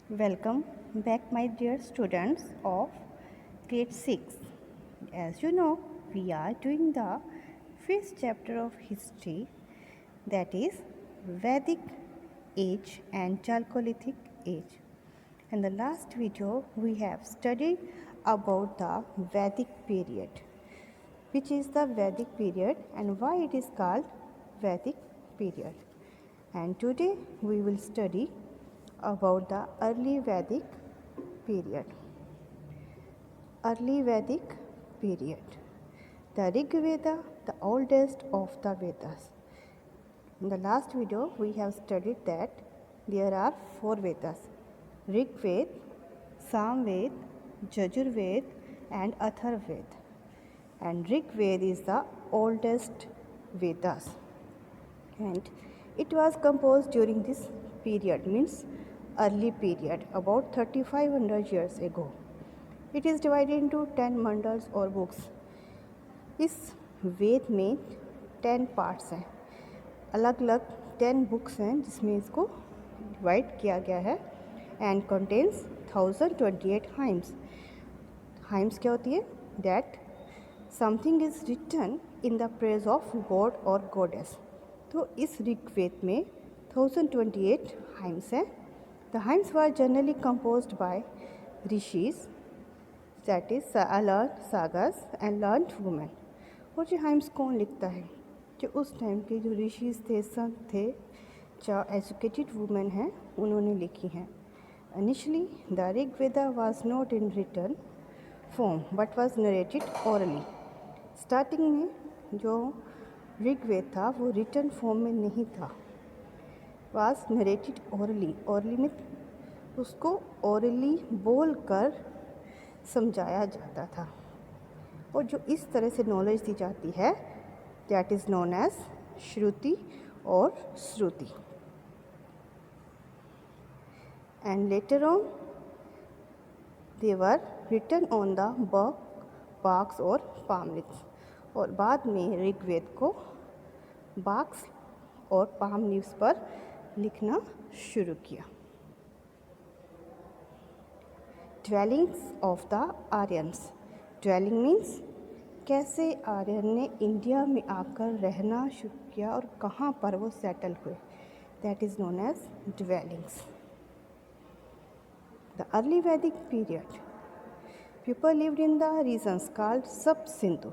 Welcome back, my dear students of grade 6. As you know, we are doing the fifth chapter of history, that is Vedic age and Chalcolithic age. In the last video, we have studied about the Vedic period, which is the Vedic period and why it is called Vedic period. And today we will study about the early Vedic period. Early Vedic period. The Rig Veda, the oldest of the Vedas. In the last video, we have studied that there are 4 Vedas: Rig Veda, Sam Veda, Yajur Veda, and Athar Veda. And Rig Veda is the oldest Vedas, and it was composed during this period, means early period, about 3500 years ago. It is divided into 10 mandals और books. इस वेद में 10 parts हैं, अलग अलग 10 books हैं जिसमें इसको divide किया गया है. And contains 1028 hymns. हाइम्स क्या होती है? That something is written in the praise of god और गॉडेस. तो इस ऋग्वेद में 1028 हाइम्स हैं. The hymns were generally composed by rishis, that is learn सागस एंड लर्न वुमेन. और ये हाइम्स कौन लिखता है? जो उस टाइम के जो ऋषिज थे, संत थे, जो एजुकेटेड वुमेन हैं, उन्होंने लिखी हैं. Initially the Rigveda was not in written form but was narrated orally. Starting में जो ऋग्वेद था वो रिटन फॉर्म में नहीं था, वाज नरेटेड ओरली. ओरली में उसको ओरली बोल कर समझाया जाता था, और जो इस तरह से नॉलेज दी जाती है that is known as Shruti और Shruti. And later on they were written on the barks और पाम लीव्स. और बाद में ऋग्वेद को बाक्स और पाम लीव्स पर लिखना शुरू किया. Dwellings of the Aryans. Dwelling means कैसे आर्यन ने इंडिया में आकर रहना शुरू किया और कहाँ पर वो सेटल हुए, that is known as dwellings. The early Vedic period. People lived in the regions called Sub-Sindhu.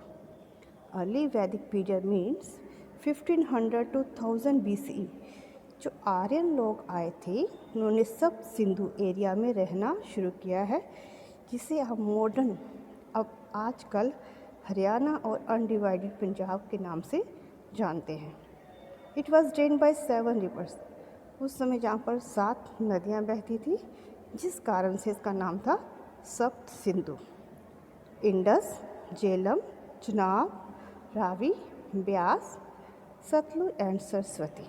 Early Vedic period means 1500 to 1000 BCE. जो आर्यन लोग आए थे उन्होंने सब सिंधु एरिया में रहना शुरू किया है, जिसे हम मॉडर्न अब आजकल हरियाणा और अनडिवाइडेड पंजाब के नाम से जानते हैं. It was drain by 7 rivers. उस समय जहाँ पर 7 नदियाँ बहती थी, जिस कारण से इसका नाम था सप्त सिंधु. इंडस, झेलम, चुनाव, रावी, ब्यास, सतलुज एंड सरस्वती.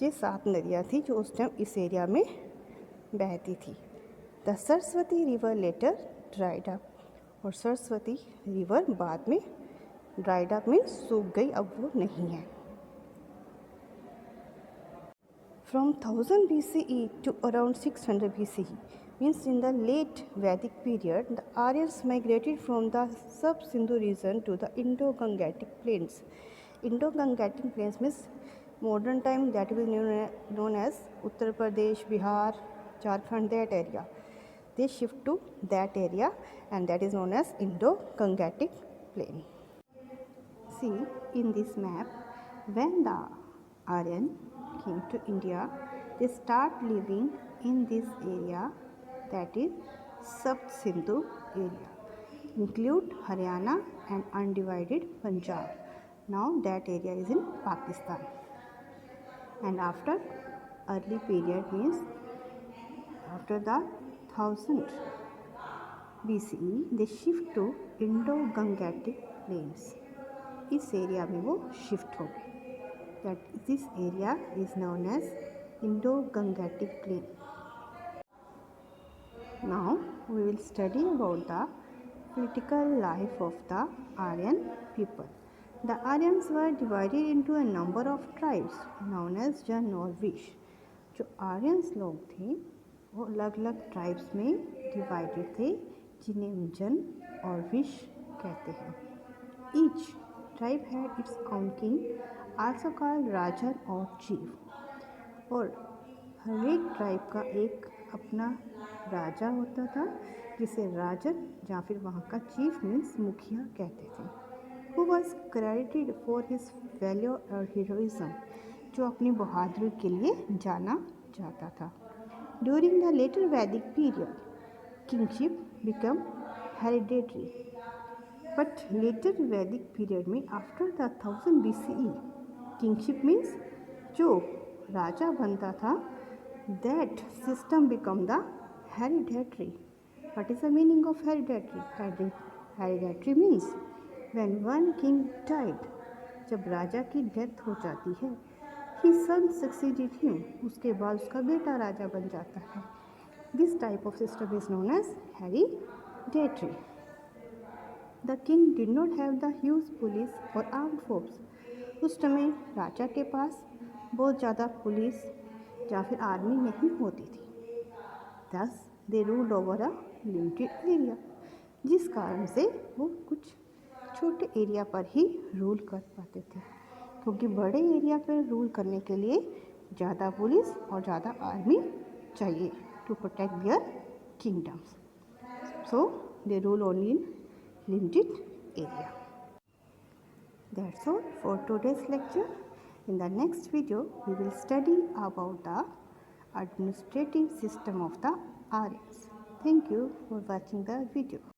ये 7 नदियाँ थी जो उस टाइम इस एरिया में बहती थी. The Saraswati river later dried up. और सरस्वती रिवर बाद में ड्राइड अप मीन्स सूख गई, अब वो नहीं है. From 1000 BCE to around 600 BCE means in the late Vedic period, the Aryans migrated from the sub-Sindhu region to the Indo-Gangetic plains. Indo-Gangetic plains means modern time that will be known as Uttar Pradesh, Bihar, Jharkhand, that area. They shift to that area and that is known as Indo-Gangetic plain. See in this map, when the Aryan came to India, they start living in this area, that is Sub-Sindhu area, include Haryana and undivided Punjab. Now that area is in Pakistan. And after early period means after the 1000 BCE, they shift to Indo-Gangetic plains. इस area में वो shift हो गए. That this area is known as Indo-Gangetic plain. Now we will study about the political life of the Aryan people. The Aryans were divided into a number of tribes known as Jan और wish. जो Aryans लोग थे वो अलग अलग tribes में divided थे जिन्हें हम जन और विश कहते हैं। Each tribe had its own king also called Rajan और चीफ। और हर एक ट्राइब का एक अपना राजा होता था जिसे राजन या फिर वहाँ का चीफ मीन्स मुखिया कहते थे। Who was credited for his value और हीरोइज्म, जो अपनी बहादुरी के लिए जाना जाता था। ड्यूरिंग द लेटर वैदिक period kingship become hereditary, but later वैदिक पीरियड में after the 1000 BCE kingship means जो राजा बनता था, that system become the hereditary. What is the meaning of hereditary? Hereditary means when one king died, जब राजा की death हो जाती है, his son succeeded him, उसके बाद उसका बेटा राजा बन जाता है। This type of system is known as hereditary. The king did not have the huge police or armed force. उस समय राजा के पास बहुत ज़्यादा पुलिस या फिर आर्मी नहीं होती थी। Thus they ruled over a limited area, जिस कारण से वो कुछ छोटे एरिया पर ही रूल कर पाते थे, क्योंकि बड़े एरिया पर रूल करने के लिए ज़्यादा पुलिस और ज़्यादा आर्मी चाहिए to protect their kingdoms. So they rule only in limited area. That's all for today's lecture. In the next video, we will study about the administrative system of the Aryans. Thank you for watching the video.